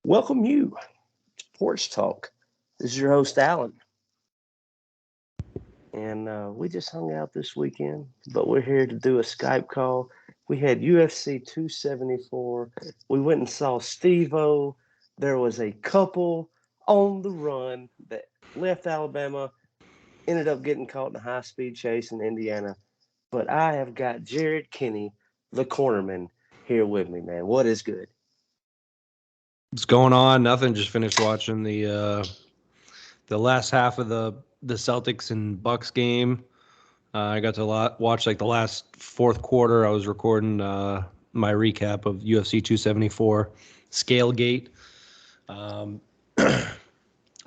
welcome you to Porch Talk. This is your host, Alan. And we just hung out this weekend, but we're here to do a Skype call. We had UFC 274. We went and saw Steve-O. There was a couple on the run that left Alabama, ended up getting caught in a high-speed chase in Indiana. But I have got Jared Kenney, the Cornerman, here with me, man. What is good? What's going on? Nothing. Just finished watching the last half of the Celtics and Bucks game. I got to watch like the last fourth quarter. I was recording my recap of UFC 274 Scalegate.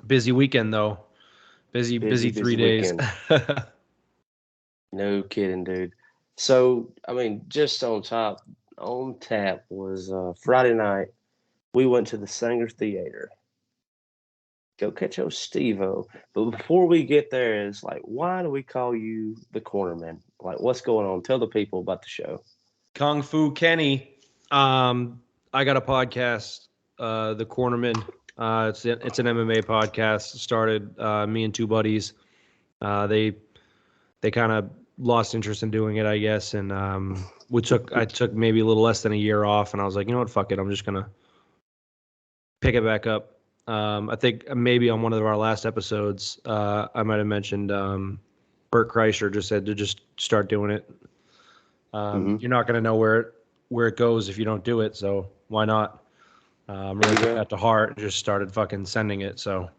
Busy weekend though. Busy 3 days. No kidding, dude. So, I mean, just on tap was Friday night. We went to the Sanger Theater. Go catch old Steve-O. But before we get there, it's like, why do we call you the Cornerman? Like, what's going on? Tell the people about the show. Kung Fu Kenney. I got a podcast, the Cornerman. It's an MMA podcast. Started me and two buddies. They kind of lost interest in doing it, I guess, and I took maybe a little less than a year off, and I was like, you know what, fuck it, I'm just gonna pick it back up. I think maybe on one of our last episodes, I might have mentioned Bert Kreischer just said to just start doing it. You're not gonna know where it goes if you don't do it, so why not? Really took that to heart and just started fucking sending it. So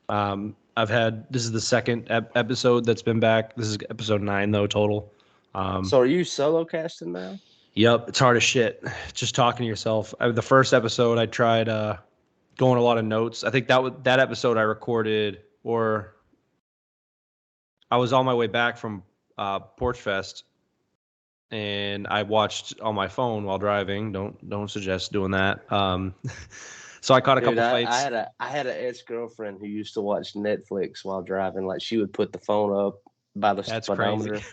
this is the second episode that's been back. This is episode 9 though total. So are you solo casting now? Yep, it's hard as shit. Just talking to yourself. The first episode I tried going a lot of notes. I think that episode I recorded, or I was on my way back from Porch Fest, and I watched on my phone while driving. Don't suggest doing that. So I caught a couple fights. I had an ex-girlfriend who used to watch Netflix while driving. Like, she would put the phone up by the speedometer. Crazy.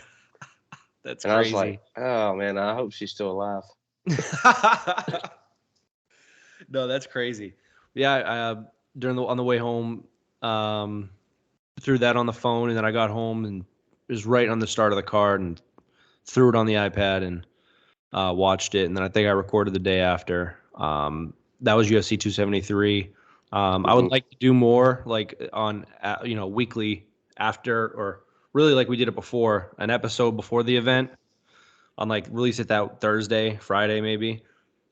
That's and crazy. I was like, oh man, I hope she's still alive. No, that's crazy. Yeah, on the way home, threw that on the phone, and then I got home and it was right on the start of the car and threw it on the iPad and watched it, and then I think I recorded the day after. That was UFC 273. I would like to do more, like on weekly after, or really like we did it before, an episode before the event, on like release it that Thursday, Friday maybe.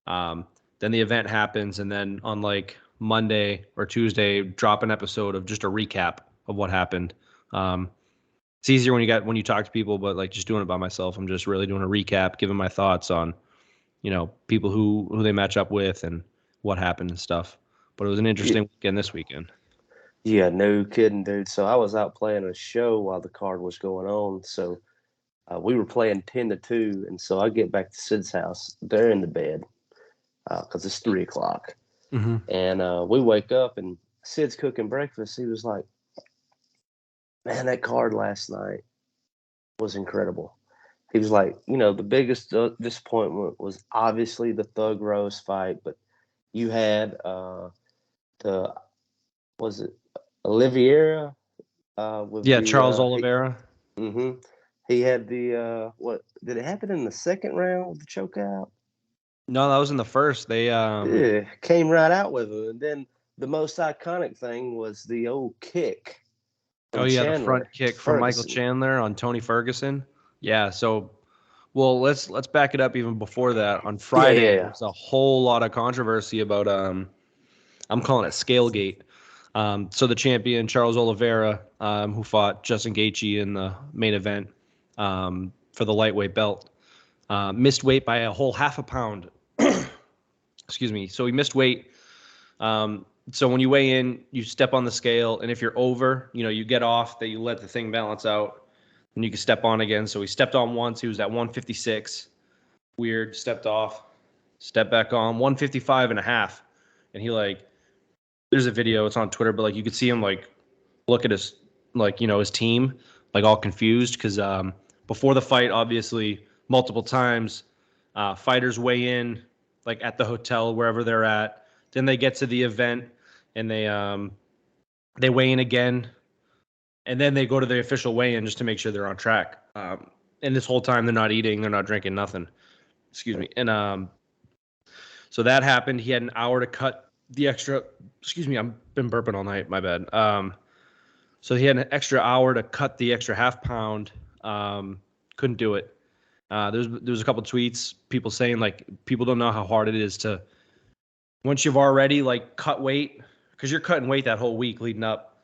Then the event happens, and then on like Monday or Tuesday, drop an episode of just a recap of what happened. It's easier when you talk to people, but like just doing it by myself, I'm just really doing a recap, giving my thoughts on, people who they match up with and what happened and stuff. But it was an interesting weekend this weekend. Yeah, no kidding, dude. So I was out playing a show while the card was going on. So we were playing 10-2, and so I get back to Sid's house. They're in the bed because it's 3:00. Mm-hmm. And we wake up, and Sid's cooking breakfast. He was like, man, that card last night was incredible. He was like, the biggest disappointment was obviously the Thug Rose fight, but you had was it Oliveira? Charles Oliveira. He had what did it happen in the second round with the chokeout? No, that was in the first. They came right out with it, and then the most iconic thing was the old kick. The front kick from Michael Chandler on Tony Ferguson. Yeah, so let's back it up even before that. On Friday, there was a whole lot of controversy about I'm calling it Scalegate. So the champion Charles Oliveira, who fought Justin Gaethje in the main event for the lightweight belt, missed weight by a whole half a pound. Excuse me. So he missed weight. So when you weigh in, you step on the scale, and if you're over, you get off, that you let the thing balance out, and you can step on again. So he stepped on once. He was at 156. Weird. Stepped off. Stepped back on 155 and a half. And he there's a video. It's on Twitter, but you could see him look at his his team all confused because before the fight, obviously multiple times, fighters weigh in at the hotel wherever they're at then they get to the event and they weigh in again, and then they go to the official weigh-in just to make sure they're on track. And this whole time they're not eating, they're not drinking, nothing. Excuse me. And so that happened. He had an hour to cut the extra. Excuse me, I've been burping all night. My bad. So he had an extra hour to cut the extra half pound. Couldn't do it. There's a couple tweets, people saying like people don't know how hard it is to once you've already like cut weight, because you're cutting weight that whole week leading up.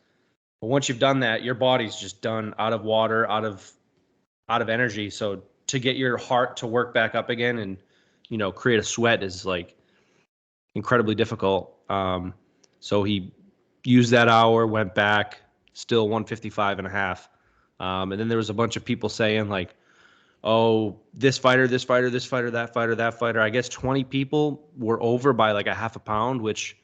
But once you've done that, your body's just done, out of water, out of energy. So to get your heart to work back up again and create a sweat is like incredibly difficult. So he used that hour, went back, still 155 and a half. And then there was a bunch of people saying like, oh, this fighter, that fighter. I guess 20 people were over by like a half a pound, which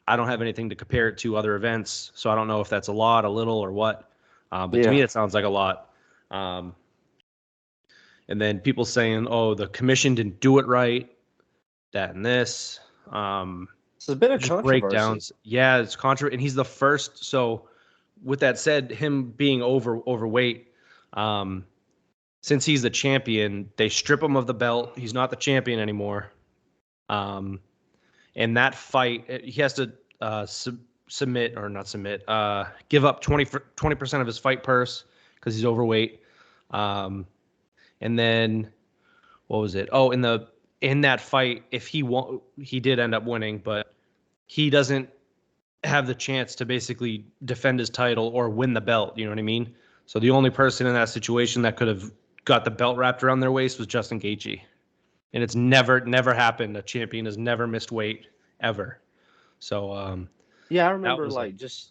I don't have anything to compare it to other events. So I don't know if that's a lot, a little, or what. But to me, it sounds like a lot. And then people saying, oh, the commission didn't do it right, that and this. So it's a bit of controversy. Breakdowns. Yeah, it's controversy. And he's the first. So with that said, him being overweight, since he's the champion, they strip him of the belt. He's not the champion anymore. And that fight, he has to give up 20% of his fight purse because he's overweight. And then what was it? Oh, in that fight, if he won, he did end up winning, but he doesn't have the chance to basically defend his title or win the belt. You know what I mean? So the only person in that situation that could have got the belt wrapped around their waist was Justin Gaethje. And it's never happened. A champion has never missed weight ever. So, yeah, I remember just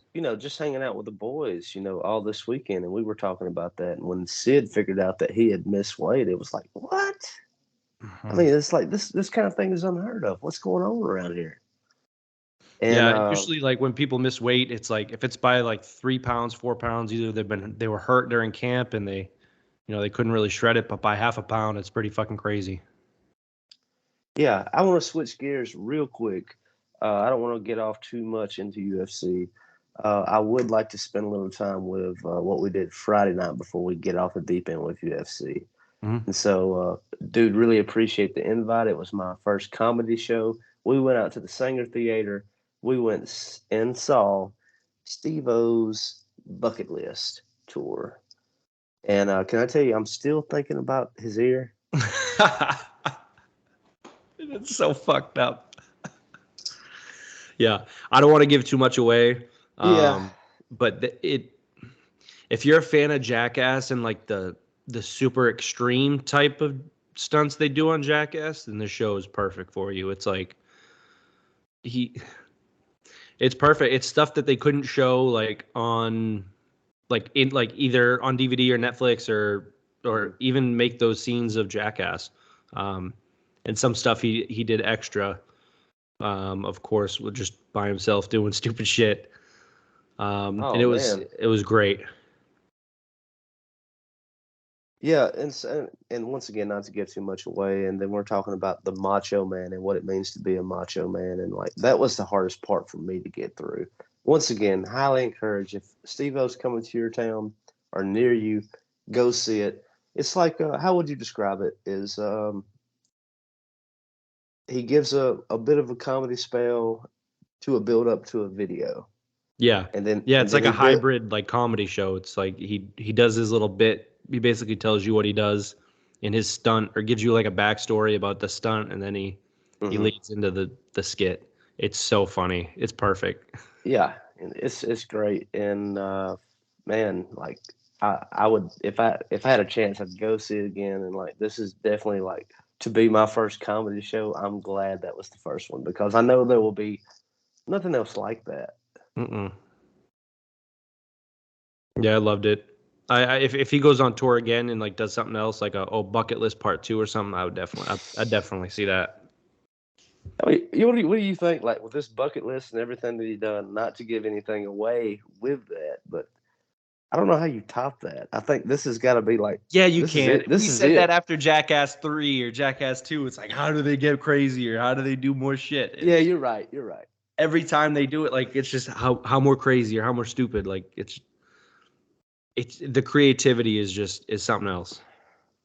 hanging out with the boys, all this weekend. And we were talking about that. And when Sid figured out that he had missed weight, it was like, what? Mm-hmm. I mean, it's like this kind of thing is unheard of. What's going on around here? And, usually like when people miss weight, it's like if it's by like 3 pounds, 4 pounds, either they were hurt during camp and they couldn't really shred it, but by half a pound, it's pretty fucking crazy. Yeah, I want to switch gears real quick. I don't want to get off too much into UFC. I would like to spend a little time with what we did Friday night before we get off the deep end with UFC. Mm-hmm. And so, dude, really appreciate the invite. It was my first comedy show. We went out to the Sanger Theater. We went and saw Steve-O's Bucket List tour. And can I tell you, I'm still thinking about his ear. It's so fucked up. Yeah, I don't want to give too much away. But if you're a fan of Jackass and like the super extreme type of stunts they do on Jackass, then the show is perfect for you. It's like it's perfect. It's stuff that they couldn't show like on either on DVD or Netflix or even make those scenes of Jackass. And some stuff he did extra, of course, with just by himself doing stupid shit. And it was great. Yeah, and once again, not to give too much away, and then we're talking about the Macho Man and what it means to be a Macho Man, and like that was the hardest part for me to get through. Once again, highly encourage if Steve-O's coming to your town or near you, go see it. It's like how would you describe it? Is he gives a bit of a comedy spell to a build up to a video. Yeah. And then it's like a hybrid like comedy show. It's like he does his little bit. He basically tells you what he does in his stunt or gives you like a backstory about the stunt, and then he leads into the skit. It's so funny. It's perfect. Yeah, it's great. And man, like I would if I had a chance, I'd go see it again. And like this is definitely like to be my first comedy show. I'm glad that was the first one because I know there will be nothing else like that. Mm-mm. Yeah, I loved it. If he goes on tour again and like does something else like a Bucket List Part 2 or something, I'd definitely see that. I mean, what do you think? Like with this bucket list and everything that he done, not to give anything away with that, but I don't know how you top that. I think this has got to be like you can. We said that after Jackass 3 or Jackass 2. It's like how do they get crazy or how do they do more shit? Yeah, you're right. every time they do it, like it's just how more crazy or how more stupid. Like it's the creativity is something else.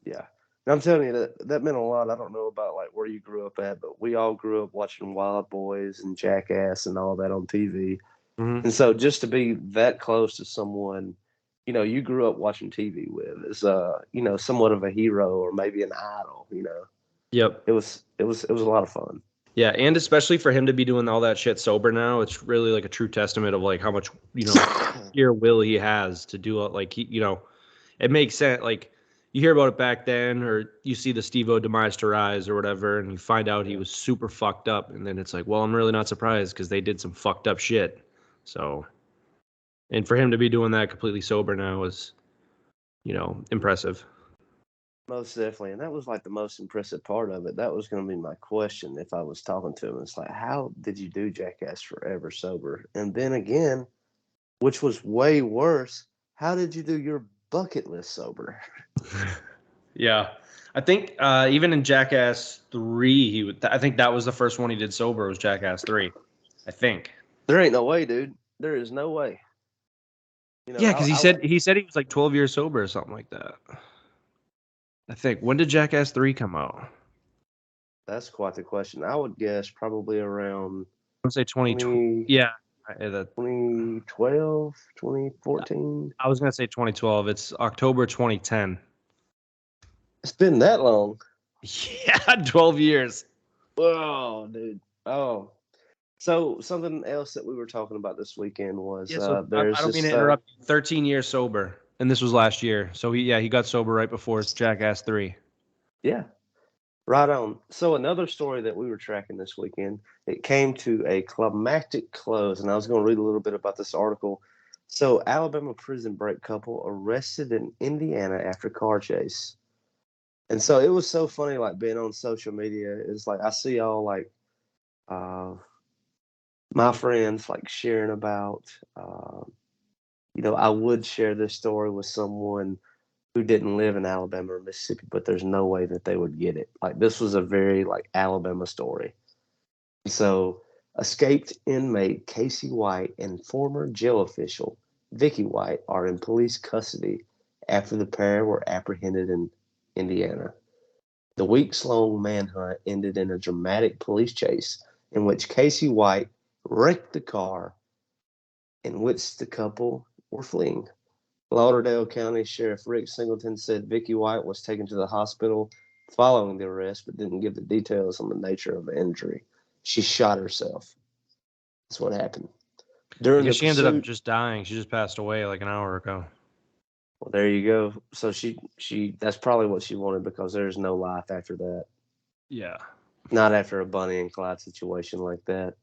Yeah. And I'm telling you that meant a lot. I don't know about like where you grew up at, but we all grew up watching Wild Boys and Jackass and all that on TV. Mm-hmm. And so just to be that close to someone, you grew up watching TV with is somewhat of a hero or maybe an idol, Yep. It was a lot of fun. Yeah, and especially for him to be doing all that shit sober now, it's really like a true testament of like how much, sheer will he has to do it. Like it makes sense. Like you hear about it back then, or you see the Steve-O demise to rise or whatever, and you find out he was super fucked up, and then it's like, well, I'm really not surprised because they did some fucked up shit. So, and for him to be doing that completely sober now is, impressive. Most definitely. And that was like the most impressive part of it. That was going to be my question if I was talking to him. It's like, how did you do Jackass Forever sober? And then again, which was way worse, how did you do your bucket list sober? Yeah. I think even in Jackass 3, I think that was the first one he did sober was Jackass 3. I think. There ain't no way, dude. There is no way. Yeah, because he said he was like 12 years sober or something like that. I think. When did Jackass 3 come out? That's quite the question. I would guess probably around I would say 2012. Yeah. 2012, 2014. I was going to say 2012. It's October 2010. It's been that long. Yeah, 12 years. Whoa, dude. Oh. So something else that we were talking about this weekend was I don't mean to interrupt you. 13 years sober, and this was last year. So he got sober right before Jackass 3. Yeah. Right on. So another story that we were tracking this weekend, it came to a climactic close, and I was going to read a little bit about this article. So Alabama prison break couple arrested in Indiana after car chase. And so it was so funny, like being on social media. It's like I see all like my friends like sharing about. I would share this story with someone who didn't live in Alabama or Mississippi, but there's no way that they would get it. Like this was a very like Alabama story. So escaped inmate Casey White and former jail official Vicky White are in police custody after the pair were apprehended in Indiana. The weeks-long manhunt ended in a dramatic police chase in which Casey White wrecked the car in which the couple were fleeing. Lauderdale County Sheriff Rick Singleton said Vicky White was taken to the hospital following the arrest, but didn't give the details on the nature of the injury. She shot herself. That's what happened. She ended up just dying. She just passed away like an hour ago. Well, there you go. So she that's probably what she wanted because there's no life after that. Yeah. Not after a Bonnie and Clyde situation like that.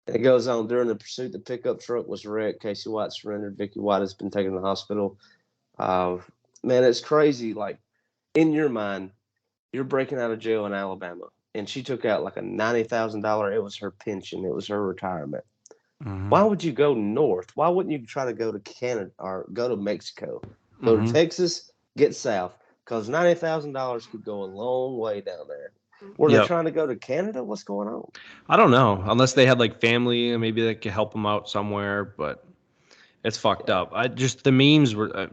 And it goes on, during the pursuit, the pickup truck was wrecked. Casey White surrendered. Vicky White has been taken to the hospital. Man, it's crazy. Like, in your mind, you're breaking out of jail in Alabama, and she took out like a $90,000. It was her pension. It was her retirement. Mm-hmm. Why would you go north? Why wouldn't you try to go to Canada or go to Mexico? Go to Texas, get south, because $90,000 could go a long way down there. Were they trying to go to Canada? What's going on? I don't know. Unless they had like family, and maybe they could help them out somewhere. But it's fucked up. The memes were.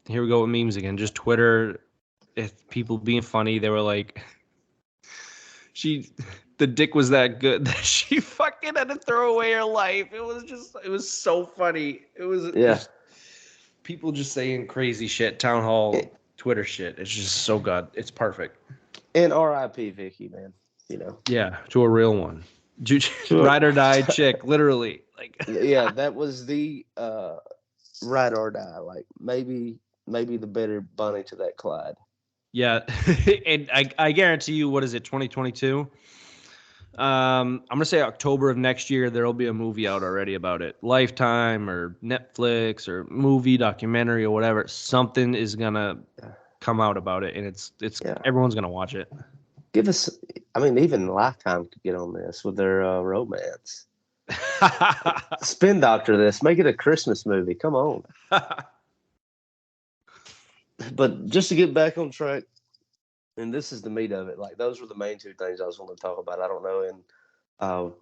Here we go with memes again. Just Twitter, if people being funny, they were like, the dick was that good that she fucking had to throw away her life. It was so funny. It was just people just saying crazy shit, town hall, Twitter shit. It's just so good. It's perfect. And R.I.P. Vicky, man. Yeah, to a real one. Ride or die chick, literally. Like yeah, that was the ride or die. Like maybe the better bunny to that Clyde. Yeah, and I guarantee you, what is it, 2022? I'm gonna say October of next year. There'll be a movie out already about it. Lifetime or Netflix or movie documentary or whatever. Something is gonna come out about it, and it's everyone's gonna watch it. Give us, even Lifetime could get on this with their romance. Spin doctor this. Make it a Christmas movie. Come on. But just to get back on track, and this is the meat of it. Like those were the main two things I was going to talk about. I don't know, and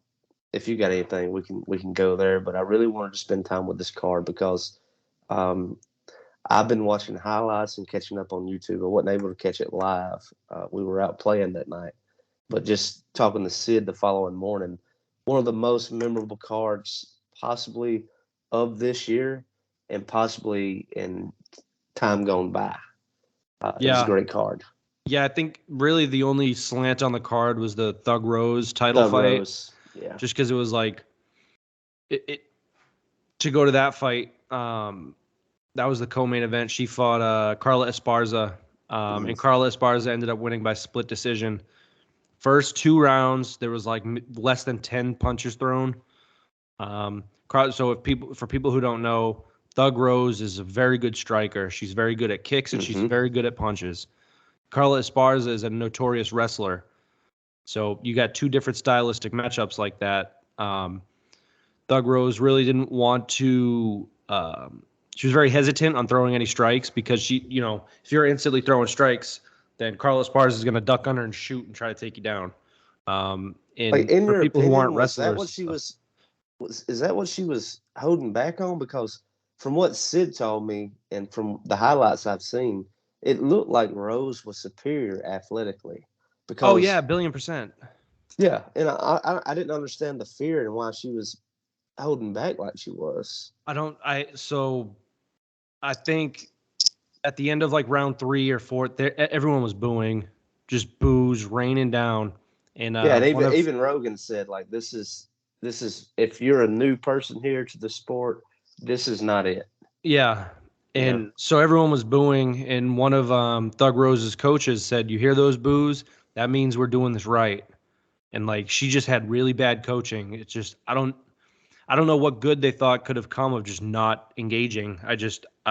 if you got anything, we can go there. But I really wanted to spend time with this card because I've been watching highlights and catching up on YouTube. I wasn't able to catch it live. We were out playing that night. But just talking to Sid the following morning, one of the most memorable cards possibly of this year and possibly in time gone by. It was a great card. Yeah, I think really the only slant on the card was the Thug Rose title Thug fight. Rose, yeah. Just because it was like to go to that fight. That was the co-main event. She fought Carla Esparza, and Carla Esparza ended up winning by split decision. First 2 rounds, there was like less than 10 punches thrown. So for people who don't know, Thug Rose is a very good striker. She's very good at kicks and she's very good at punches. Carla Esparza is a notorious wrestler. So you got 2 different stylistic matchups like that. Thug Rose really didn't want to. She was very hesitant on throwing any strikes because she, if you're instantly throwing strikes, then Carla Esparza is going to duck under and shoot and try to take you down. And in for your people opinion, who aren't was that wrestlers, what she was? Is that what she was holding back on? Because from what Sid told me and from the highlights I've seen, it looked like Rose was superior athletically. Because, oh yeah, 1,000,000,000%. Yeah, and I didn't understand the fear and why she was holding back like she was. I think at the end of like round 3 or 4, everyone was booing, just boos raining down. And and even Rogan said like this is if you're a new person here to the sport, this is not it. Yeah. And so everyone was booing, and one of Thug Rose's coaches said, "You hear those boos? That means we're doing this right." And like she just had really bad coaching. It's just I don't know what good they thought could have come of just not engaging. I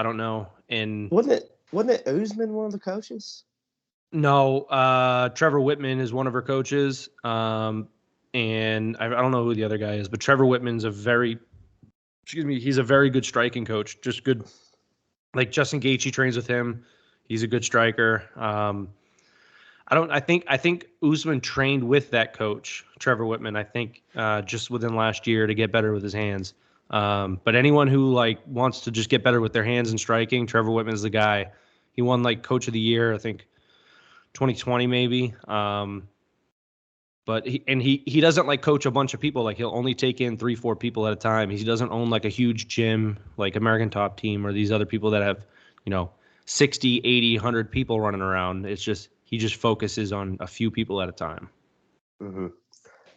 don't know. And wasn't it Usman one of the coaches? No, Trevor Whitman is one of her coaches. And I don't know who the other guy is, but Trevor Whitman's he's a very good striking coach. Just good. Like Justin Gaethje trains with him. He's a good striker. I think Usman trained with that coach, Trevor Whitman, I think, just within last year to get better with his hands. But anyone who like wants to just get better with their hands and striking, Trevor Whitman's the guy. He won like Coach of the Year, I think 2020 maybe. But he doesn't like coach a bunch of people. Like he'll only take in 3-4 people at a time. He doesn't own like a huge gym like American Top Team or these other people that have, 60, 80, 100 people running around. It's just he just focuses on a few people at a time. Mm-hmm.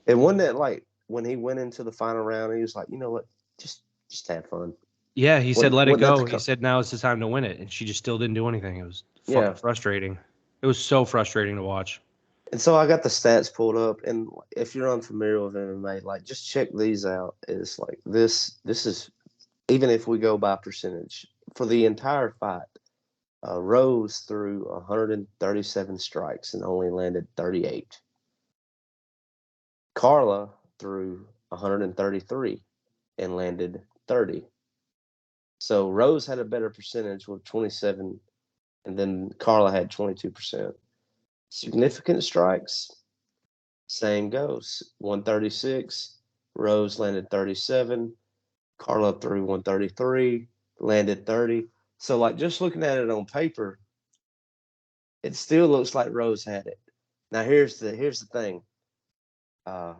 And wasn't that like when he went into the final round, he was like, you know what, just have fun. Yeah, he said let it go. He said now it's the time to win it, and she just still didn't do anything. It was fucking frustrating. It was so frustrating to watch. And so I got the stats pulled up, and if you're unfamiliar with MMA, like just check these out. It's like this is even if we go by percentage for the entire fight. Rose threw 137 strikes and only landed 38. Carla threw 133 and landed 30. So Rose had a better percentage with 27, and then Carla had 22%. Significant strikes, same goes. 136, Rose landed 37, Carla threw 133, landed 30. So, like, just looking at it on paper, it still looks like Rose had it. Now, here's the thing.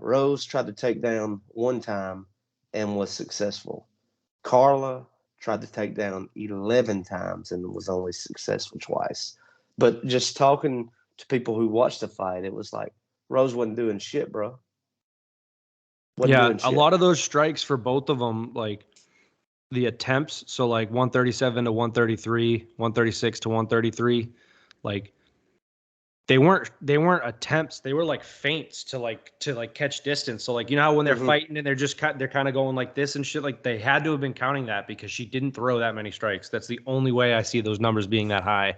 Rose tried to take down one time and was successful. Carla tried to take down 11 times and was only successful twice. But just talking to people who watched the fight, it was like Rose wasn't doing shit, bro. A lot of those strikes for both of them, like the attempts, so like 137 to 133, 136 to 133, like they weren't attempts, they were like feints to catch distance. So like how when they're fighting and they're kind of going like this and shit, like they had to have been counting that because she didn't throw that many strikes. That's the only way I see those numbers being that high.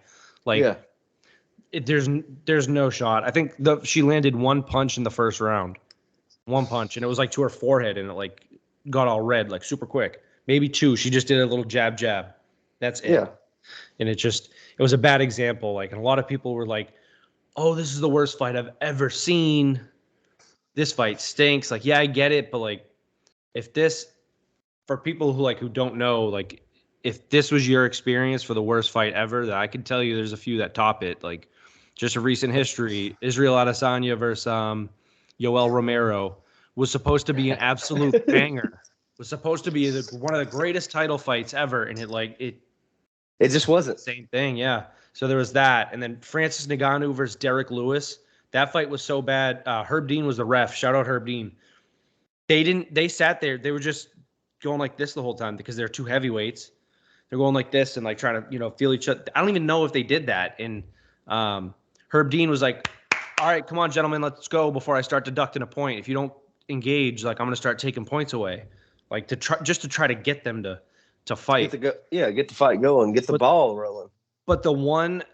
There's no shot. I think she landed one punch in the first round. One punch, and it was like to her forehead, and it like got all red, like super quick. Maybe 2. She just did a little jab. That's it. Yeah. And it was a bad example. Like, and a lot of people were like, "Oh, this is the worst fight I've ever seen." this fight stinks. Like, yeah, I get it, but like, if this, for people who don't know, like, if this was your experience for the worst fight ever, that I can tell you, there's a few that top it. Like, just a recent history, Israel Adesanya versus Yoel Romero was supposed to be an absolute banger. Was supposed to be one of the greatest title fights ever, and it just wasn't. Same thing, yeah. So there was that, and then Francis Ngannou versus Derek Lewis. That fight was so bad. Herb Dean was the ref. Shout out Herb Dean. They sat there. They were just going like this the whole time because they're two heavyweights. They're going like this and like trying to, feel each other. I don't even know if they did that. And Herb Dean was like, all right, come on, gentlemen, let's go before I start deducting a point. If you don't engage, like, I'm going to start taking points away. Like, to try to get them to fight. Get the fight going, get the ball rolling. But the one,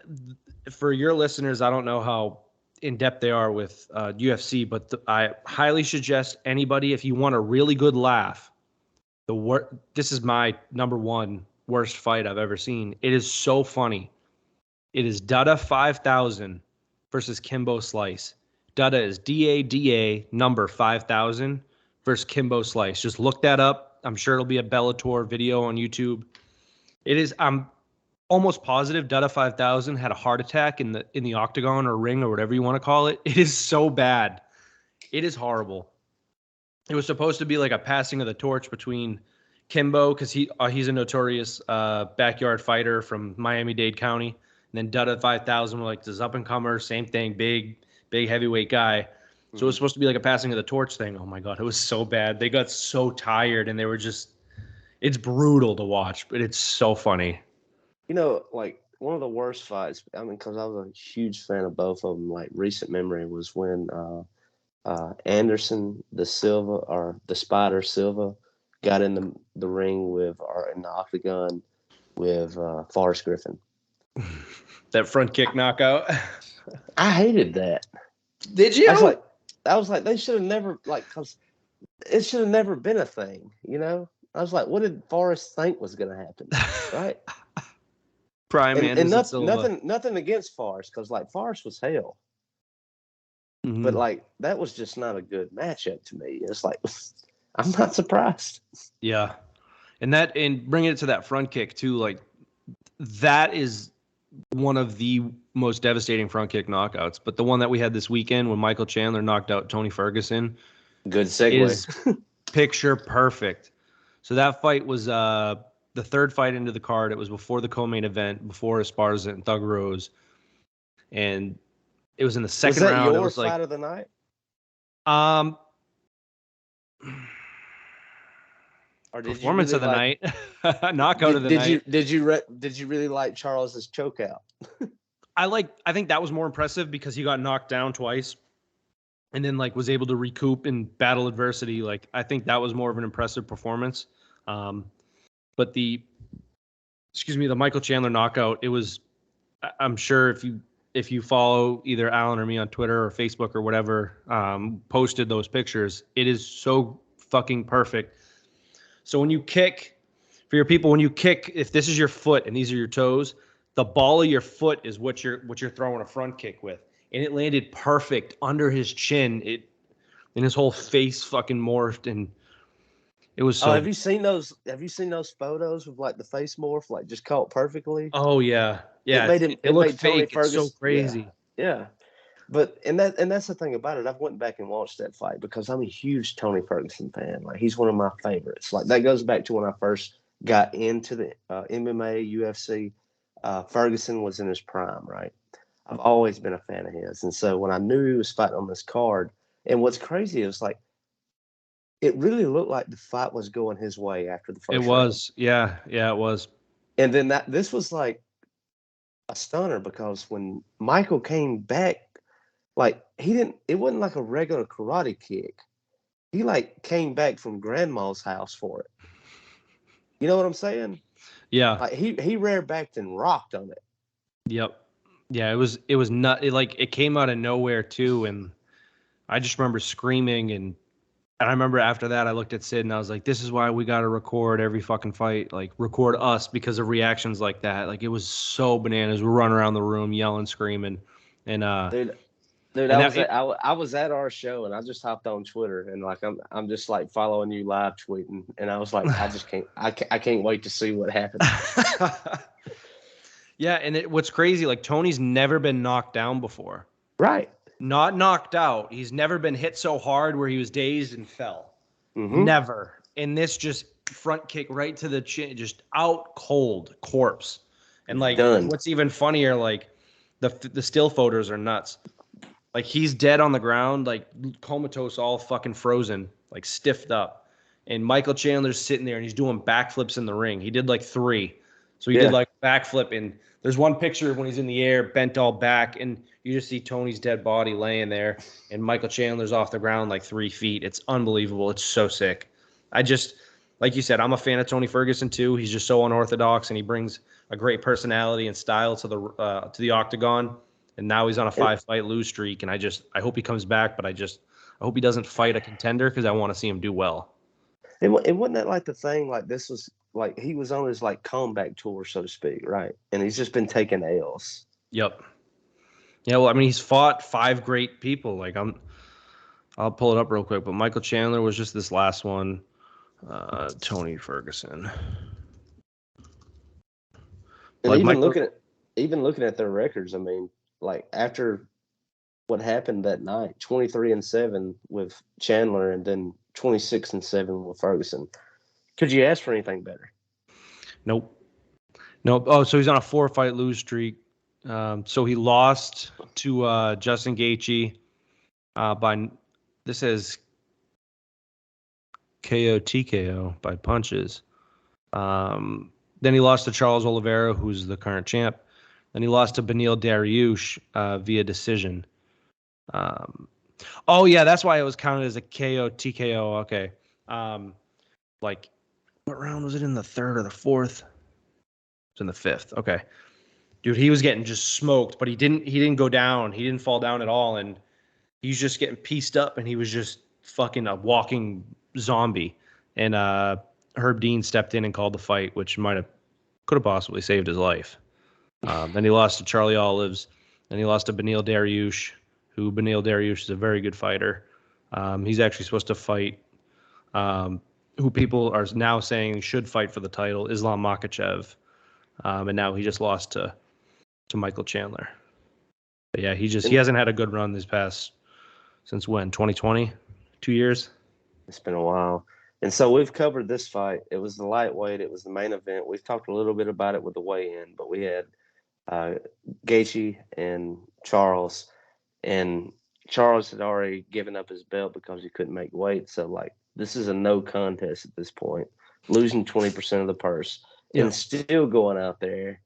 for your listeners, I don't know how in-depth they are with UFC, but I highly suggest anybody, if you want a really good laugh, this is my number one worst fight I've ever seen. It is so funny. It is Dada 5000 versus Kimbo Slice. Dada is DADA number 5000 versus Kimbo Slice. Just look that up. I'm sure it'll be a Bellator video on YouTube. It is. I'm almost positive Dada 5000 had a heart attack in the octagon or ring or whatever you want to call it. It is so bad. It is horrible. It was supposed to be like a passing of the torch between Kimbo, because he's a notorious backyard fighter from Miami-Dade County, and then Dada 5000 were like this up-and-comer, same thing, big heavyweight guy. So it was supposed to be like a passing of the torch thing. Oh my God, it was so bad. They got so tired, and they were just, it's brutal to watch, but it's so funny. Like one of the worst fights, I mean, because I was a huge fan of both of them, like recent memory was when Anderson, the Spider Silva, got in the ring in the octagon with Forrest Griffin. That front kick knockout. I hated that. Did you? I was like, they should have never, because it should have never been a thing, I was like, what did Forrest think was going to happen, right? Prime Anderson and nothing against Forrest, because Forrest was hell. Mm-hmm. But that was just not a good matchup to me. It's like, I'm not surprised. Yeah. And bringing it to that front kick too, that is one of the most devastating front kick knockouts. But the one that we had this weekend when Michael Chandler knocked out Tony Ferguson. Good segue. Is picture perfect. So that fight was the third fight into the card. It was before the co-main event, before Esparza and Thug Rose. And it was in the second round. Was that your fight of the night? Or performance of the night, knockout of the night. Did you really like Charles's chokeout? I think that was more impressive because he got knocked down twice, and then was able to recoup and battle adversity. I think that was more of an impressive performance. But the Michael Chandler knockout, it was. I'm sure if you follow either Alan or me on Twitter or Facebook or whatever, posted those pictures. It is so fucking perfect. So when you kick, for your people, if this is your foot and these are your toes, the ball of your foot is what you're throwing a front kick with. And it landed perfect under his chin. And his whole face fucking morphed, and it was so. Have you seen those photos of the face morph, just caught perfectly? Oh yeah. Yeah. It looked fake. It's so crazy. Yeah. But and that's the thing about it. I've went back and watched that fight because I'm a huge Tony Ferguson fan. He's one of my favorites. That goes back to when I first got into the MMA, UFC. Ferguson was in his prime, right? I've always been a fan of his, and so when I knew he was fighting on this card, and what's crazy is it really looked like the fight was going his way after the first. It was, yeah, it was. And then this was a stunner because when Michael came back. It wasn't like a regular karate kick. He came back from grandma's house for it. You know what I'm saying? Yeah. He rear backed and rocked on it. Yep. Yeah, it was not it came out of nowhere too, and I just remember screaming, and I remember after that I looked at Sid and I was like, this is why we got to record every fucking fight, record us because of reactions like that. It was so bananas. We're running around the room yelling, screaming, and Dude, Dude, I was at our show and I just hopped on Twitter and like I'm just like following you live tweeting and I was like I can't wait to see what happens. Yeah, and what's crazy, like Tony's never been knocked down before. Right. Not knocked out. He's never been hit so hard where he was dazed and fell. Mm-hmm. Never. And this just front kick right to the chin, just out cold corpse. And like what's even funnier, like the still photos are nuts. Like he's dead on the ground, like comatose, all fucking frozen, like stiffed up. And Michael Chandler's sitting there and he's doing backflips in the ring. He did like 3. So he did like backflip, and there's one picture when he's in the air, bent all back, and you just see Tony's dead body laying there, and Michael Chandler's off the ground like 3 feet. It's unbelievable. It's so sick. I just, like you said, I'm a fan of Tony Ferguson too. He's just so unorthodox, and he brings a great personality and style to the octagon. And now he's on a 5-fight lose streak, and I hope he comes back, but I hope he doesn't fight a contender because I want to see him do well. And wasn't that like the thing? Like this was like he was on his like comeback tour, so to speak, right? And he's just been taking L's. Yep. Yeah, well, I mean, he's fought 5 great people. Like I'll pull it up real quick, but Michael Chandler was just this last one. Tony Ferguson. And like even looking at their records, I mean, like after what happened that night, 23-7 with Chandler, and then 26-7 with Ferguson. Could you ask for anything better? Nope. Oh, so he's on a 4-fight lose streak. So he lost to Justin Gaethje by, this says KO TKO by punches. Then he lost to Charles Oliveira, who's the current champ. Then he lost to Beneil Dariush via decision. Oh yeah, that's why it was counted as a KO TKO. Okay. Like, what round was it, in the 3rd or the 4th? It's in the 5th. Okay. Dude, he was getting just smoked, but he didn't go down. He didn't fall down at all, and he's just getting pieced up, and he was just fucking a walking zombie. And Herb Dean stepped in and called the fight, which could have possibly saved his life. Then he lost to Charlie Olives. Then he lost to Beneil Dariush, who Beneil Dariush is a very good fighter. He's actually supposed to fight who people are now saying should fight for the title, Islam Makhachev. And now he just lost to Michael Chandler. But yeah, he hasn't had a good run since when? 2020? 2 years? It's been a while. And so we've covered this fight. It was the lightweight. It was the main event. We've talked a little bit about it with the weigh-in, but we had Gaethje and Charles. And Charles had already given up his belt because he couldn't make weight. So, like, this is a no contest at this point. Losing 20% of the purse and still going out there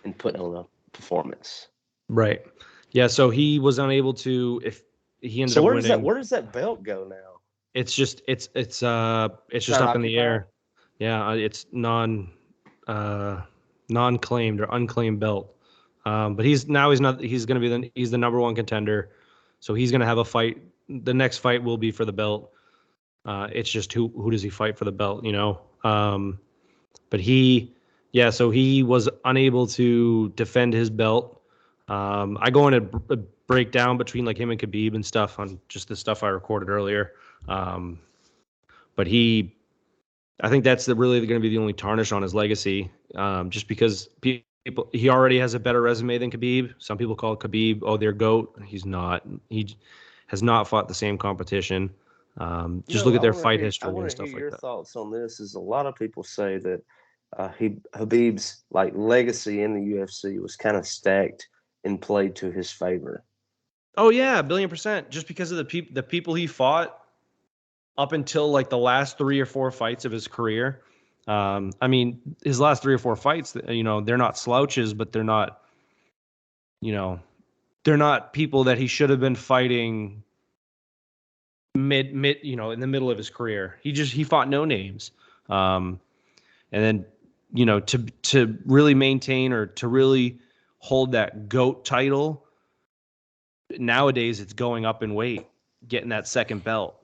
and putting on a performance. Right. Yeah, so he was unable to, if he ended up winning. So where does that belt go now? It's just it's just up in the air. Yeah, it's non-claimed or unclaimed belt. But he's the number 1 contender. So he's going to have a fight. The next fight will be for the belt. It's just who does he fight for the belt, you know? But so he was unable to defend his belt. I go in a breakdown between like him and Khabib and stuff on just the stuff I recorded earlier. But I think that's really going to be the only tarnish on his legacy. Just because he already has a better resume than Khabib. Some people call Khabib, their GOAT. He's not. He has not fought the same competition. Look at their fight history and stuff like that. Your thoughts on this is a lot of people say that Khabib's like legacy in the UFC was kind of stacked and played to his favor. Oh yeah, 1,000,000,000%. Just because of the people he fought up until like the last 3 or 4 fights of his career. I mean, his last 3 or 4 fights, you know, they're not slouches, but they're not, you know, they're not people that he should have been fighting mid, you know, in the middle of his career. He fought no names. And then, you know, to really maintain or to really hold that GOAT title, nowadays it's going up in weight, getting that second belt.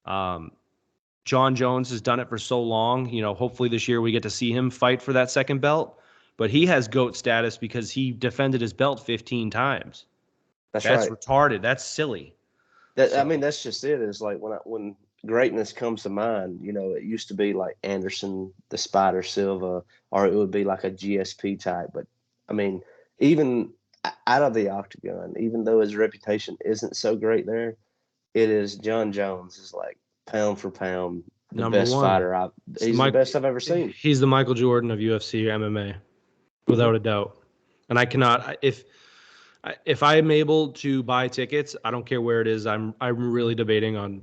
Jon Jones has done it for so long. You know, hopefully this year we get to see him fight for that second belt. But he has GOAT status because he defended his belt 15 times. That's right. retarded. That's silly. I mean, that's just it. Is like when greatness comes to mind, it used to be like Anderson, the Spider Silva, or it would be like a GSP type. But I mean, even out of the octagon, even though his reputation isn't so great there, it is Jon Jones is like pound for pound the Number best one. fighter. He's the best I've ever seen. He's the Michael Jordan of UFC or MMA, without a doubt. And I cannot if I'm able to buy tickets, I don't care where it is. I'm really debating on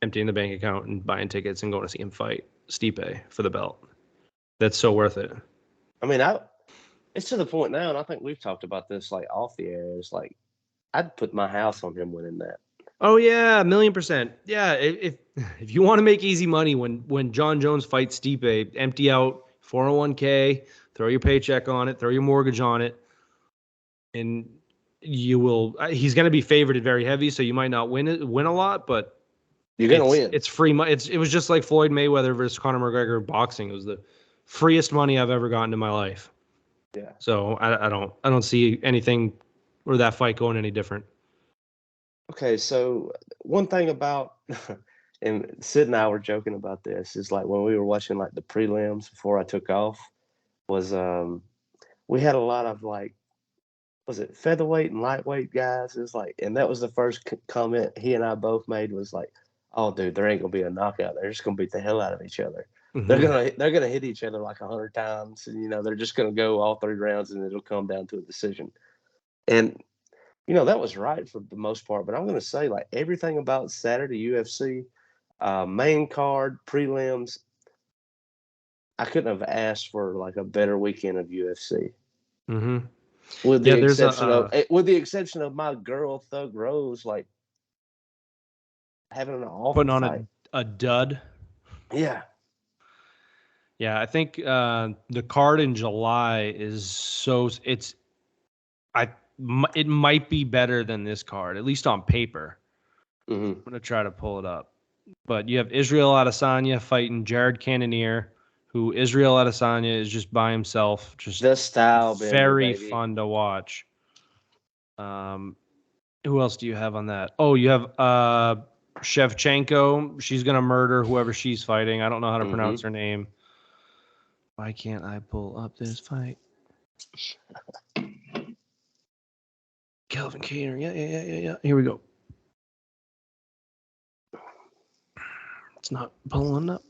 emptying the bank account and buying tickets and going to see him fight Stipe for the belt. That's so worth it. I mean, it's to the point now, and I think we've talked about this like off the air. Is like I'd put my house on him winning that. Oh yeah, 1,000,000%. Yeah, if you want to make easy money when Jon Jones fights Stipe, empty out 401k, throw your paycheck on it, throw your mortgage on it, and you will. He's going to be favored very heavy, so you might not win a lot, but you're going to win. It's free money. It was just like Floyd Mayweather versus Conor McGregor in boxing. It was the freest money I've ever gotten in my life. Yeah. So I don't see anything or that fight going any different. Okay, so one thing about, and Sid and I were joking about this, is like when we were watching like the prelims before I took off, was we had a lot of like, was it featherweight and lightweight guys? It's like, and that was the first comment he and I both made was like, oh dude, there ain't gonna be a knockout. They're just gonna beat the hell out of each other. Mm-hmm. They're gonna hit each other like 100 times, and they're just gonna go all 3 rounds, and it'll come down to a decision. And that was right for the most part, but I'm going to say like everything about Saturday UFC, main card, prelims, I couldn't have asked for like a better weekend of UFC. Mm-hmm. With the exception of my girl Thug Rose, like having an awful putting on fight. a dud. Yeah. Yeah, I think the card in July is it might be better than this card, at least on paper. Mm-hmm. I'm gonna try to pull it up, but you have Israel Adesanya fighting Jared Cannonier, who Israel Adesanya is just by himself, just the style very bender, fun to watch. Who else do you have on that? Oh, you have Shevchenko. She's gonna murder whoever she's fighting. I don't know how to pronounce her name. Why can't I pull up this fight? Kelvin Cater. Yeah. Here we go. It's not pulling up.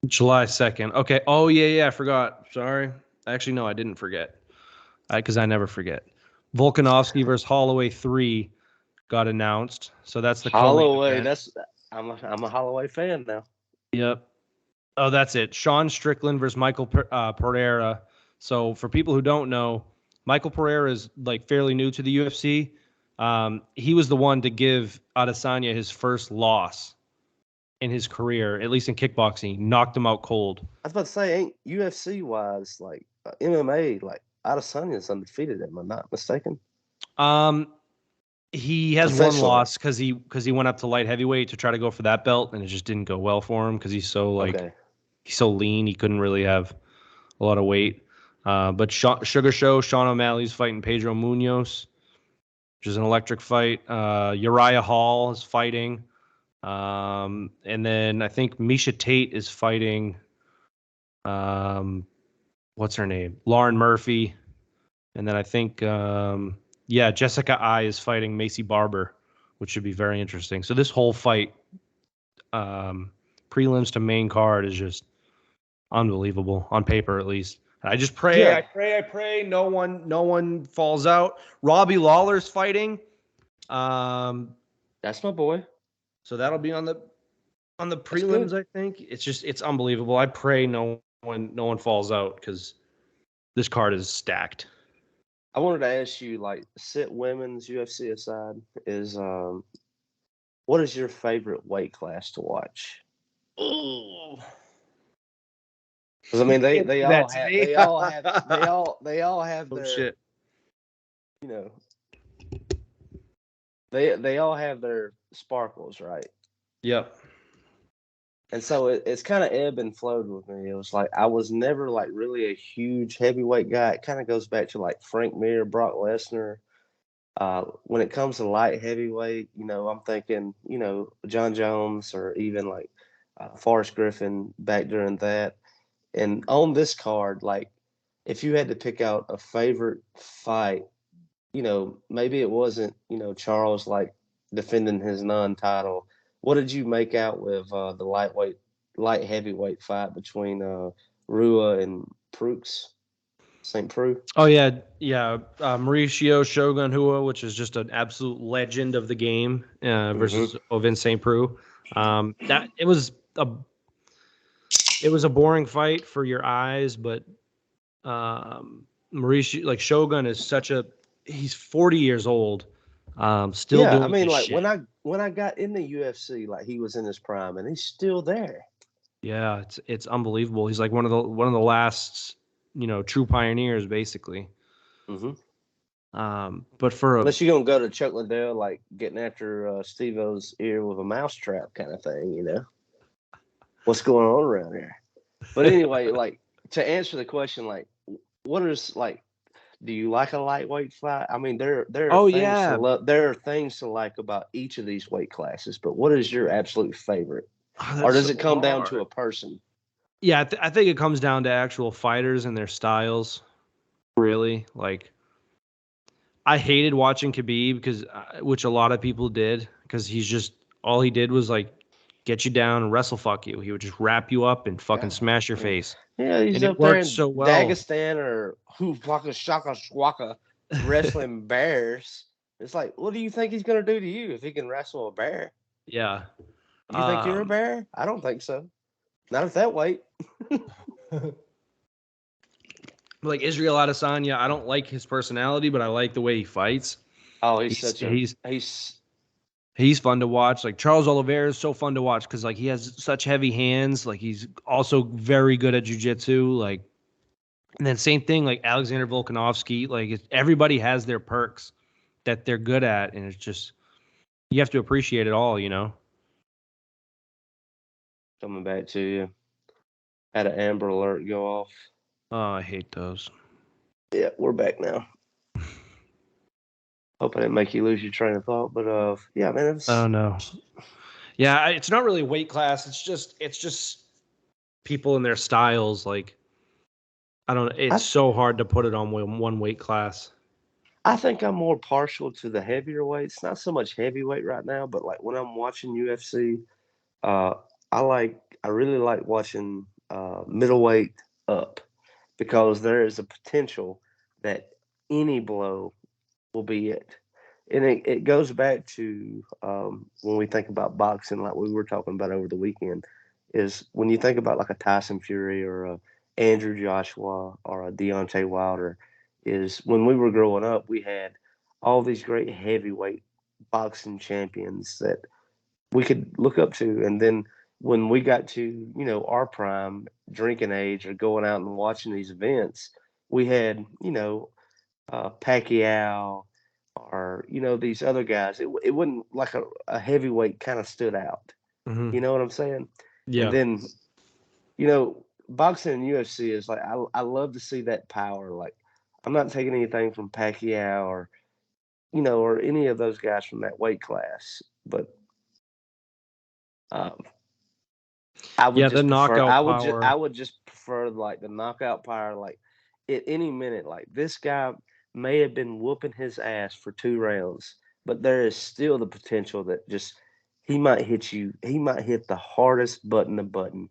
July 2nd. Okay. Oh, yeah. I forgot. Sorry. Actually, no, I didn't forget. Because I never forget. Volkanovski versus Holloway 3 got announced. So that's the Holloway. I'm a Holloway fan now. Yep. Oh, that's it. Sean Strickland versus Michael Pereira. So for people who don't know, Michael Pereira is like fairly new to the UFC. He was the one to give Adesanya his first loss in his career, at least in kickboxing. He knocked him out cold. I was about to say, ain't UFC wise like MMA like Adesanya is undefeated? Am I not mistaken? He has one loss because he went up to light heavyweight to try to go for that belt, and it just didn't go well for him because he's so he's so lean. He couldn't really have a lot of weight. But Sugar Show, Sean O'Malley's fighting Pedro Munoz, which is an electric fight. Uriah Hall is fighting. And then I think Misha Tate is fighting, what's her name? Lauren Murphy. And then I think, Jessica I is fighting Macy Barber, which should be very interesting. So this whole fight, prelims to main card, is just unbelievable on paper, at least. I just pray, I pray. No one falls out. Robbie Lawler's fighting. That's my boy. So that'll be on the prelims. I think it's unbelievable. I pray no one falls out because this card is stacked. I wanted to ask you, like, sit women's UFC aside, is what is your favorite weight class to watch? Oh. Because I mean, they all have their shit. They all have their sparkles, right? Yep. And so it's kind of ebb and flowed with me. It was like I was never like really a huge heavyweight guy. It kind of goes back to like Frank Mir, Brock Lesnar. When it comes to light heavyweight, I'm thinking, Jon Jones or even like Forrest Griffin back during that. And on this card, like if you had to pick out a favorite fight, maybe it wasn't, Charles like defending his non-title. What did you make out with the light heavyweight fight between Rua and Preux, St. Preux? Oh yeah, yeah. Mauricio Shogun Hua, which is just an absolute legend of the game, versus Ovin St. Preux. That it was a boring fight for your eyes, but Mauricio, like Shogun, is he's 40 years old, still Yeah, I doing mean, his like shit. when I got in the UFC, like he was in his prime, and he's still there. Yeah, it's unbelievable. He's like one of the last, true pioneers, basically. Mm-hmm. But Unless you're gonna go to Chuck Liddell, like getting after Steve-O's ear with a mousetrap kind of thing. What's going on around here? But anyway, like to answer the question, like what is like, do you like a lightweight fight? I mean, there are oh things to yeah, love. There are things to like about each of these weight classes. But what is your absolute favorite, or that's does so it come down to hard. a person? Yeah, I think it comes down to actual fighters and their styles. Really, like I hated watching Khabib because, which a lot of people did, because all he did was like get you down and wrestle fuck you. He would just wrap you up and fucking Yeah, smash your I mean, face, yeah, he's and it up there worked in so well. Dagestan or Hoofwaka Shaka Swaka wrestling bears. It's like, what do you think he's gonna do to you if he can wrestle a bear? Yeah. Do you think you're a bear? I don't think so. Not at that weight. Like Israel Adesanya, I don't like his personality, but I like the way he fights. Oh, He's fun to watch. Like Charles Oliveira is so fun to watch because like he has such heavy hands. Like he's also very good at jujitsu. Like, and then same thing like Alexander Volkanovski. Like everybody has their perks that they're good at, and it's just you have to appreciate it all. coming back to you. Had an Amber Alert go off. Oh, I hate those. Yeah, we're back now. Hope I didn't make you lose your train of thought, but yeah, man, Oh no. Yeah, it's not really weight class. It's just people and their styles. Like I don't. It's so hard to put it on one weight class. I think I'm more partial to the heavier weights. Not so much heavyweight right now, but like when I'm watching UFC, uh, I really like watching middleweight up because there is a potential that any blow will be it. And it goes back to when we think about boxing, like we were talking about over the weekend, is when you think about like a Tyson Fury or a Andrew Joshua or a Deontay Wilder, is when we were growing up, we had all these great heavyweight boxing champions that we could look up to. And then when we got to, our prime drinking age or going out and watching these events, we had, Pacquiao or these other guys. It wasn't like a heavyweight kind of stood out. Mm-hmm. You know what I'm saying? And Yeah. then boxing and UFC is like I love to see that power. Like I'm not taking anything from Pacquiao or any of those guys from that weight class, but um, I would The just prefer knockout power. I would just prefer like the knockout power. Like at any minute, like this guy may have been whooping his ass for 2 rounds, but there is still the potential that just he might hit you. He might hit the hardest button and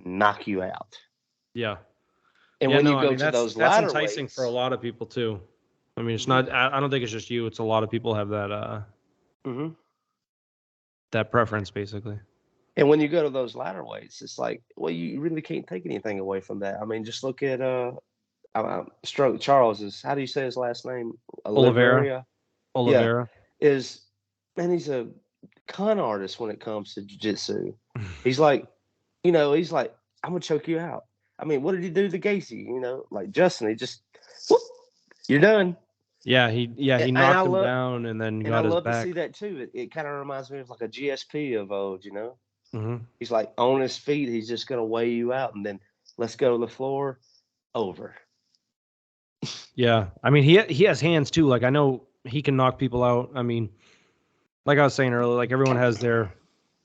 knock you out. Yeah. And Yeah, when no, you I go mean to those that's lighter enticing for a weights, lot of people too. I mean, it's mm-hmm, not. I don't think it's just you. It's a lot of people have mm-hmm. that preference basically. And when you go to those lighter weights, it's like, well, you really can't take anything away from that. I mean, just look at Stroke Charles's. How do you say his last name? Oliveira. Oliveira. Yeah, Oliveira. is man, he's a con artist when it comes to jiu-jitsu. He's like, he's like, I'm gonna choke you out. I mean, what did he do to Gacy? Like Justin, he just whoop, you're done. He And knocked him down and then I got his love to see back. that too. It kind of reminds me of like a GSP of old. Mm-hmm. He's like on his feet, he's just gonna weigh you out, and then let's go to the floor. Over. Yeah, I mean he has hands too. Like I know he can knock people out. I mean, like I was saying earlier, like everyone has their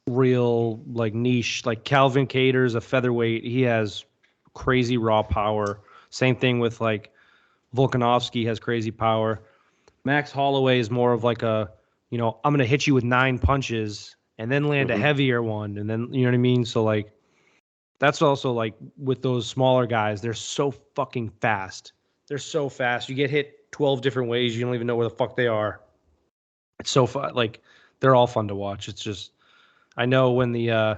real like niche. Like Calvin Cater's a featherweight. He has crazy raw power. Same thing with like Volkanovski has crazy power. Max Holloway is more of like a, I'm going to hit you with 9 punches and then land a heavier one. And then, you know what I mean? So like, that's also like with those smaller guys, they're so fucking fast. They're so fast. You get hit 12 different ways. You don't even know where the fuck they are. It's so fun. Like, they're all fun to watch. It's just, I know when when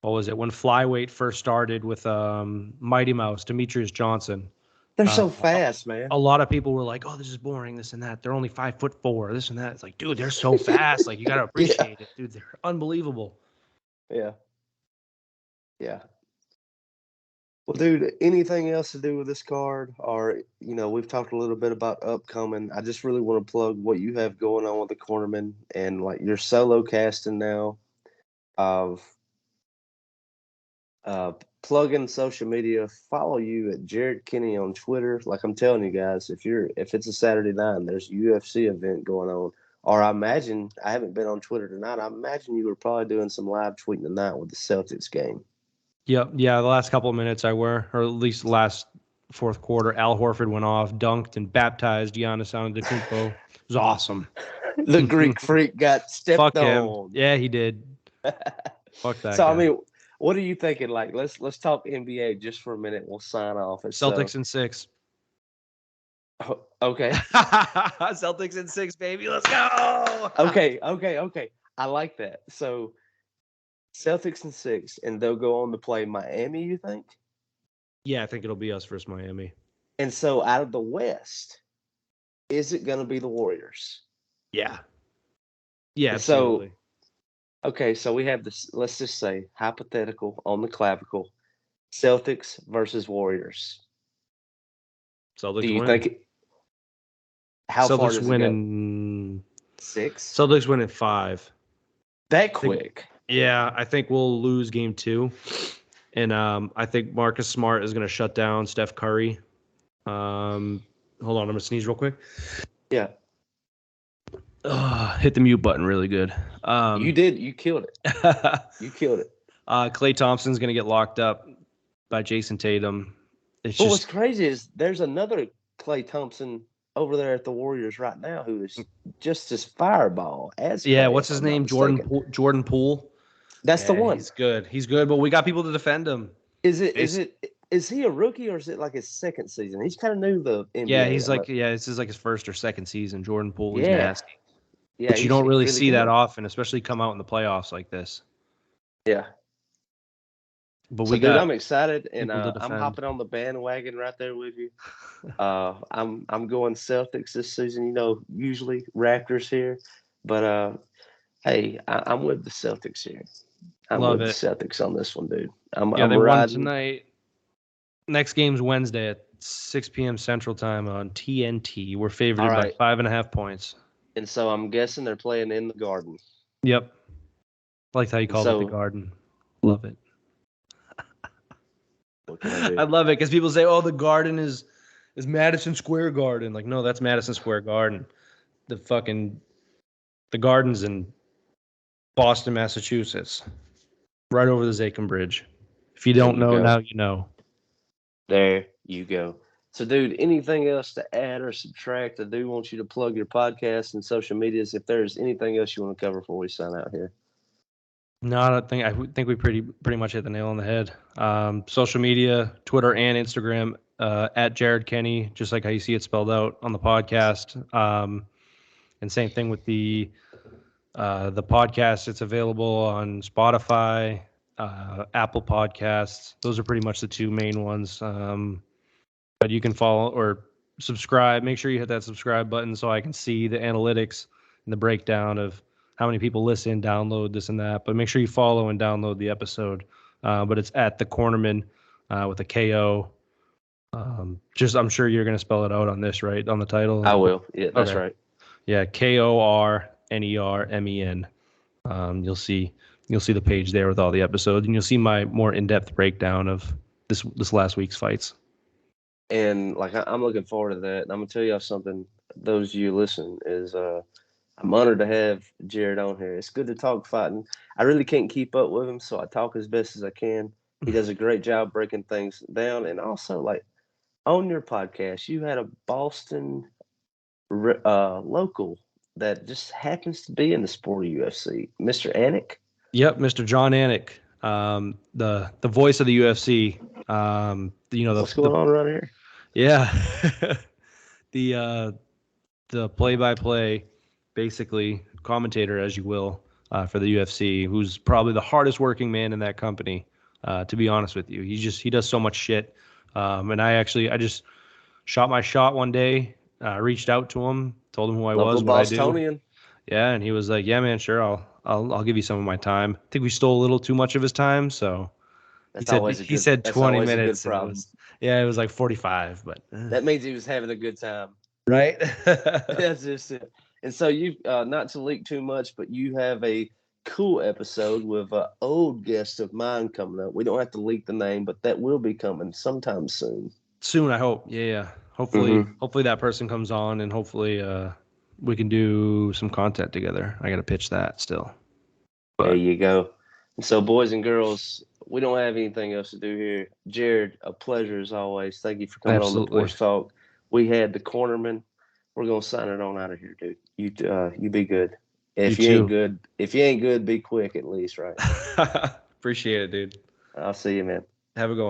flyweight first started with Mighty Mouse, Demetrius Johnson. They're so fast, man. A lot of people were like, "Oh, this is boring, this and that. They're only 5'4", this and that." It's like, dude, they're so fast. Like, you gotta appreciate it, dude. They're unbelievable. Yeah. Well, dude, anything else to do with this card? Or, we've talked a little bit about upcoming. I just really want to plug what you have going on with the Cornerman and like your solo casting now of plug in social media. Follow you at Jared Kenney on Twitter. Like I'm telling you guys, if it's a Saturday night and there's a UFC event going on, or I imagine, I haven't been on Twitter tonight, I imagine you were probably doing some live tweeting tonight with the Celtics game. Yep. Yeah, the last couple of minutes I were, or at least the last fourth quarter, Al Horford went off, dunked, and baptized Giannis Antetokounmpo. It was awesome. The Greek freak got stepped on. Him. Yeah, he did. Fuck that So, guy. I mean, what are you thinking? Like, let's talk NBA just for a minute. We'll sign off. Celtics in 6. Okay. Celtics in 6, baby. Let's go. Okay. I like that. So, Celtics in 6, and they'll go on to play Miami, you think? Yeah, I think it'll be us versus Miami. And so, out of the West, is it going to be the Warriors? Yeah. Yeah, absolutely. So, okay, so we have this, let's just say, hypothetical on the clavicle, Celtics versus Warriors. Celtics Do you win. think how Celtics far does win it go? in 6? Celtics win in 5. That quick? Yeah, I think we'll lose game 2. And I think Marcus Smart is going to shut down Steph Curry. Hold on, I'm going to sneeze real quick. Yeah. Hit the mute button really good. You did. You killed it. You killed it. Klay Thompson's going to get locked up by Jason Tatum. What's crazy is there's another Klay Thompson over there at the Warriors right now who is just as fireball as Klay, what's his name? Jordan Poole. That's the one. He's good, but we got people to defend him. Is he a rookie or is it like his second season? He's kind of new to the NBA. Yeah, this is like his first or second season. Jordan Poole is nasty. Yeah, but you don't really see that often, especially come out in the playoffs like this. Yeah. But dude, I'm excited, and I'm hopping on the bandwagon right there with you. I'm going Celtics this season. Usually Raptors here, but hey, I'm with the Celtics here. I'm with the Celtics on this one, dude. I'm they riding. won tonight. Next game's Wednesday at 6 p.m. Central Time on TNT. We're favored by 5.5 points. And so I'm guessing they're playing in the Garden. Yep. I liked how you called it the Garden. Love it. I love it because people say, "Oh, the Garden is Madison Square Garden." Like, no, that's Madison Square Garden. The Garden's in Boston, Massachusetts, right over the Zakin Bridge. If you don't know, now you know. There you go. So, dude, anything else to add or subtract? I do want you to plug your podcast and social medias. If there's anything else you want to cover before we sign out here. No, I think we pretty much hit the nail on the head. Social media, Twitter and Instagram, at Jared Kenney, just like how you see it spelled out on the podcast. And same thing with the podcast. It's available on Spotify, Apple Podcasts. Those are pretty much the two main ones. But you can follow or subscribe. Make sure you hit that subscribe button so I can see the analytics and the breakdown of how many people listen, download, this and that. But make sure you follow and download the episode. But it's at the Cornerman with a KO. I'm sure you're going to spell it out on this, right? On the title? I will. Yeah, that's right. Yeah, KORNERMEN. You'll see the page there with all the episodes, and you'll see my more in-depth breakdown of this last week's fights. And I'm looking forward to that. And I'm gonna tell y'all something. those of you listening is I'm honored to have Jared on here. It's good to talk fighting. I really can't keep up with him, so I talk as best as I can. He does a great job breaking things down, and also like on your podcast, you had a Boston local that just happens to be in the sport of UFC, Mr. Anik. Yep, Mr. Jon Anik, the voice of the UFC. What's going on around here? Yeah, the play-by-play, basically commentator, as you will, for the UFC, who's probably the hardest working man in that company. To be honest with you, he does so much shit. And I just shot my shot one day, reached out to him, told him who I was, what I do. Bostonian. Yeah, and he was like, "Yeah, man, sure, I'll give you some of my time." I think we stole a little too much of his time, so he said 20 minutes. It was like 45, but that means he was having a good time, right? That's just it. And so you, not to leak too much, but you have a cool episode with an old guest of mine coming up. We don't have to leak the name, but that will be coming sometime soon. Soon, I hope. Yeah. Hopefully that person comes on, and hopefully we can do some content together. I got to pitch that still. But there you go. And so, boys and girls, we don't have anything else to do here. Jared, a pleasure as always. Thank you for coming on the Porch Talk. We had the Cornerman. We're gonna sign it on out of here, dude. You be good. If you ain't good, be quick at least, right? Appreciate it, dude. I'll see you, man. Have a good one.